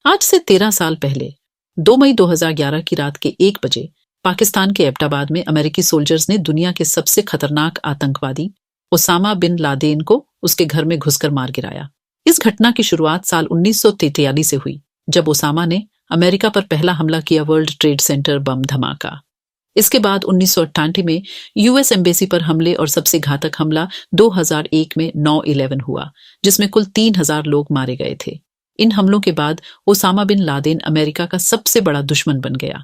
आज से 13 साल पहले 2 मई 2011 की रात के 1 बजे पाकिस्तान के एबटाबाद में अमेरिकी सोल्जर्स ने दुनिया के सबसे खतरनाक आतंकवादी ओसामा बिन लादेन को उसके घर में घुसकर मार गिराया। इस घटना की शुरुआत साल 1943 से हुई, जब ओसामा ने अमेरिका पर पहला हमला किया, वर्ल्ड ट्रेड सेंटर बम धमाका। इसके बाद 1998 में यूएस एम्बेसी पर हमले और सबसे घातक हमला 2001 में 9/11 हुआ, जिसमें कुल 3000 लोग मारे गए थे। इन हमलों के बाद ओसामा बिन लादेन अमेरिका का सबसे बड़ा दुश्मन बन गया।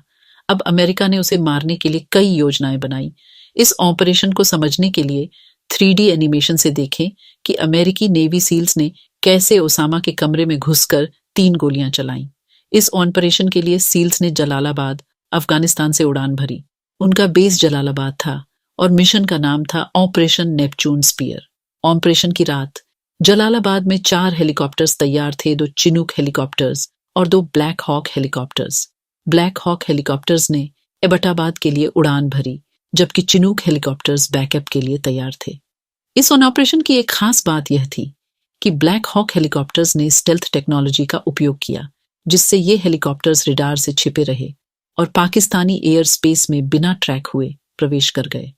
अब अमेरिका ने उसे मारने के लिए कई योजनाएं बनाई। इस ऑपरेशन को समझने के लिए 3D एनिमेशन से देखें कि अमेरिकी नेवी सील्स ने कैसे ओसामा के कमरे में घुसकर 3 गोलियां चलाईं। इस ऑपरेशन के लिए सील्स ने जलालाबाद, अफगानिस्तान से उड़ान भरी। उनका बेस जलालाबाद था और मिशन का नाम था ऑपरेशन नेपच्यून स्पीयर। ऑपरेशन की रात जलालाबाद में 4 हेलीकॉप्टर्स तैयार थे, 2 चिनूक हेलीकॉप्टर्स और 2 Black Hawk helicopters. Black Hawk helicopters ने एबटाबाद के लिए उड़ान भरी, जबकि चिनूक हेलीकॉप्टर्स बैकअप के लिए तैयार थे। इस ऑपरेशन की एक खास बात यह थी कि ब्लैक हॉक हेलीकॉप्टर्स ने स्टेल्थ टेक्नोलॉजी का उपयोग किया, जिससे ये हेलीकॉप्टर्स रडार से छिपे रहे और पाकिस्तानी एयर स्पेस में बिना ट्रैक हुए प्रवेश कर गए।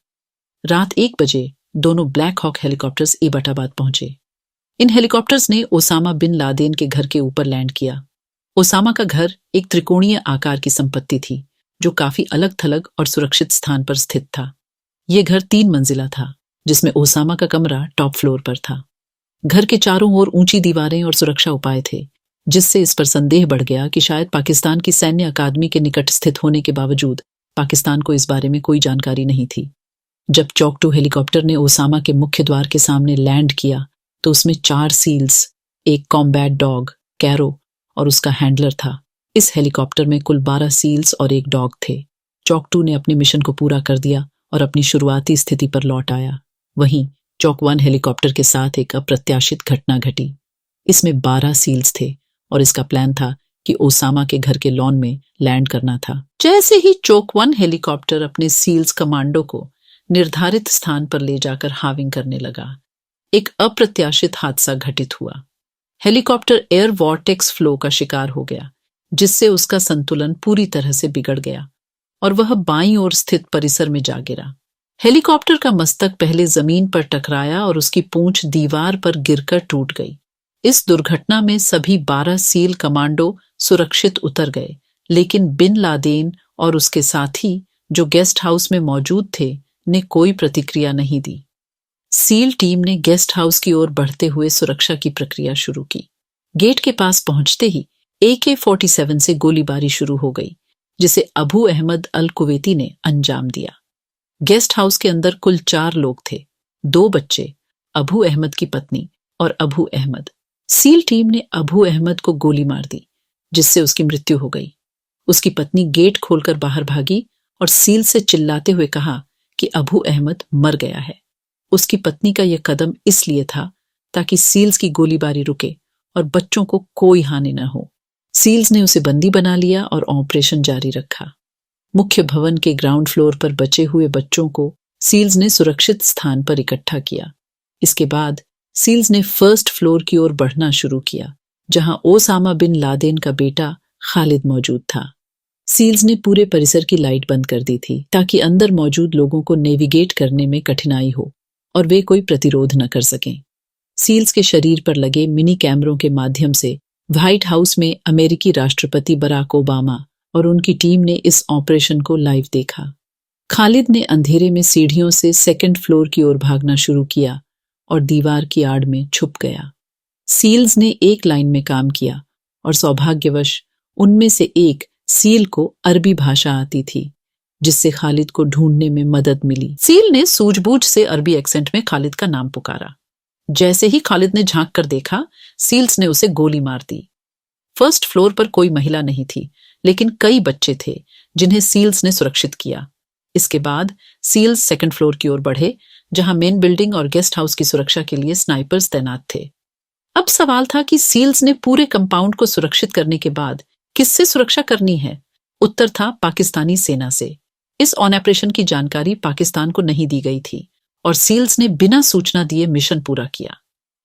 रात 1 बजे दोनों ब्लैक हॉक हेलीकॉप्टर्स एबटाबाद पहुंचे। इन हेलीकॉप्टर्स ने ओसामा बिन लादेन के घर के ऊपर लैंड किया। ओसामा का घर एक त्रिकोणीय आकार की संपत्ति थी, जो काफी अलग थलग और सुरक्षित स्थान पर स्थित था। यह घर 3 मंजिला था, जिसमें ओसामा का कमरा टॉप फ्लोर पर था। घर के चारों ओर ऊंची दीवारें और सुरक्षा उपाय थे, जिससे इस पर संदेह बढ़ गया कि शायद पाकिस्तान की सैन्य अकादमी के निकट स्थित होने के बावजूद पाकिस्तान को इस बारे में कोई जानकारी नहीं थी। जब चॉक 2 हेलीकॉप्टर ने ओसामा के मुख्य द्वार के सामने लैंड किया, तो उसमें 4 सील्स, एक कॉम्बैट डॉग कैरो और उसका हैंडलर था। इस हेलीकॉप्टर में कुल 12 सील्स और एक डॉग थे। चॉक 2 ने अपने मिशन को पूरा कर दिया और अपनी शुरुआती स्थिति पर लौट आया। वहीं चॉक 1 हेलीकॉप्टर के साथ एक अप्रत्याशित घटना घटी। इसमें 12 सील्स थे और इसका प्लान था कि ओसामा के घर के लॉन में लैंड करना था। जैसे ही चॉक 1 हेलीकॉप्टर अपने सील्स कमांडो को निर्धारित स्थान पर ले जाकर हाविंग करने लगा, एक अप्रत्याशित हादसा घटित हुआ। हेलीकॉप्टर एयर वॉर्टेक्स फ्लो का शिकार हो गया, जिससे उसका संतुलन पूरी तरह से बिगड़ गया और वह बाईं ओर स्थित परिसर में जा गिरा। हेलीकॉप्टर का मस्तक पहले जमीन पर टकराया और उसकी पूंछ दीवार पर गिरकर टूट गई। इस दुर्घटना में सभी 12 सील कमांडो सुरक्षित उतर गए, लेकिन बिन लादेन और उसके साथी जो गेस्ट हाउस में मौजूद थे ने कोई प्रतिक्रिया नहीं दी। सील टीम ने गेस्ट हाउस की ओर बढ़ते हुए सुरक्षा की प्रक्रिया शुरू की। गेट के पास पहुंचते ही AK-47 से गोलीबारी शुरू हो गई, जिसे अबू अहमद अल कुवैती ने अंजाम दिया। गेस्ट हाउस के अंदर कुल 4 लोग थे, 2 बच्चे, अबू अहमद की पत्नी और अबू अहमद। सील टीम ने अबू अहमद को गोली मार दी, जिससे उसकी मृत्यु हो गई। उसकी पत्नी गेट खोलकर बाहर भागी और सील से चिल्लाते हुए कहा कि अबू अहमद मर गया है। उसकी पत्नी का यह कदम इसलिए था ताकि सील्स की गोलीबारी रुके और बच्चों को कोई हानि न हो। सील्स ने उसे बंदी बना लिया और ऑपरेशन जारी रखा। मुख्य भवन के ग्राउंड फ्लोर पर बचे हुए बच्चों को सील्स ने सुरक्षित स्थान पर इकट्ठा किया। इसके बाद सील्स ने फर्स्ट फ्लोर की ओर बढ़ना शुरू किया, जहां ओसामा बिन लादेन का बेटा खालिद मौजूद था। सील्स ने पूरे परिसर की लाइट बंद कर दी थी, ताकि अंदर मौजूद लोगों को नेविगेट करने में कठिनाई हो और वे कोई प्रतिरोध न कर सकें। सील्स के शरीर पर लगे मिनी कैमरों के माध्यम से व्हाइट हाउस में अमेरिकी राष्ट्रपति बराक ओबामा और उनकी टीम ने इस ऑपरेशन को लाइव देखा। खालिद ने अंधेरे में सीढ़ियों से 2nd फ्लोर की ओर भागना शुरू किया और दीवार की आड़ में छुप गया। सील्स ने एक लाइन में काम किया और सौभाग्यवश उनमें से एक सील को अरबी भाषा आती थी, जिससे खालिद को ढूंढने में मदद मिली। सील ने सूझबूझ से अरबी एक्सेंट में खालिद का नाम पुकारा। जैसे ही खालिद ने झांक कर देखा, सील्स ने उसे गोली मार दी। फर्स्ट फ्लोर पर कोई महिला नहीं थी, लेकिन कई बच्चे थे जिन्हें सील्स ने सुरक्षित किया। इसके बाद सील्स 2nd फ्लोर की ओर बढ़े, जहां मेन बिल्डिंग और गेस्ट हाउस की सुरक्षा के लिए स्नाइपर्स तैनात थे। अब सवाल था कि सील्स ने पूरे कंपाउंड को सुरक्षित करने के बाद किससे सुरक्षा करनी है? उत्तर था पाकिस्तानी सेना से। इस ऑपरेशन की जानकारी पाकिस्तान को नहीं दी गई थी और सील्स ने बिना सूचना दिए मिशन पूरा किया।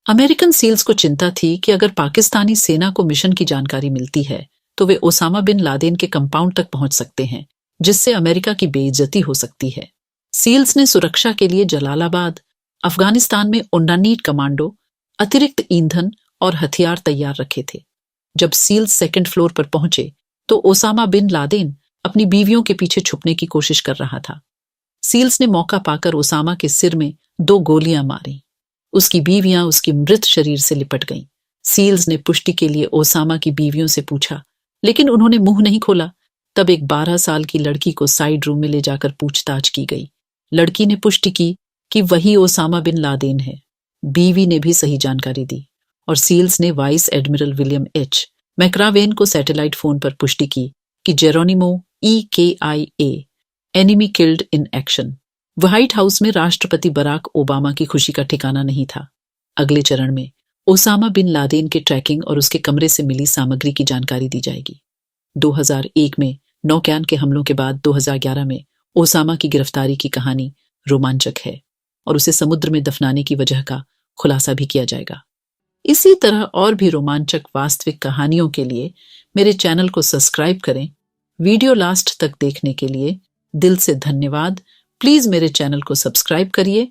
अमेरिकन सील्स को चिंता थी कि अगर पाकिस्तानी सेना को मिशन की जानकारी मिलती है तो वे ओसामा बिन लादेन के कंपाउंड तक पहुंच सकते हैं, जिससे अमेरिका की बेइज्जती हो सकती है। सील्स ने सुरक्षा के लिए जलालाबाद, अफगानिस्तान में 19 कमांडो, अतिरिक्त ईंधन और हथियार तैयार रखे थे। जब सील्स सेकंड फ्लोर पर पहुंचे तो ओसामा बिन लादेन अपनी बीवियों के पीछे छुपने की कोशिश कर रहा था। सील्स ने मौका पाकर ओसामा के सिर में 2 गोलियां मारी। उसकी बीवियां उसकी मृत शरीर से लिपट गईं। सील्स ने पुष्टि के लिए ओसामा की बीवियों से पूछा, लेकिन उन्होंने मुंह नहीं खोला। तब एक 12 साल की लड़की को साइड रूम में ले जाकर पूछताछ की गई। लड़की ने पुष्टि की कि वही ओसामा बिन लादेन है। बीवी ने भी सही जानकारी दी और सील्स ने vice admiral William H McRaven को सैटेलाइट फोन पर पुष्टि की कि Geronimo EKIA enemy killed in action. White House में राष्ट्रपति बराक ओबामा की खुशी का ठिकाना नहीं था। अगले चरण में ओसामा बिन लादेन के ट्रैकिंग और उसके कमरे से मिली सामग्री की जानकारी दी जाएगी। 2001 में नौक्यान के हमलों के बाद 2011 में ओसामा की गिरफ्तारी की कहानी रोमांचक है और उसे समुद्र में दफनाने की वजह का खुलासा भी किया जाएगा। इसी तरह और भी रोमांचक वास्तविक कहानियों के लिए मेरे चैनल को सब्सक्राइब करें। वीडियो लास्ट तक देखने के लिए दिल से धन्यवाद। प्लीज मेरे चैनल को सब्सक्राइब करिए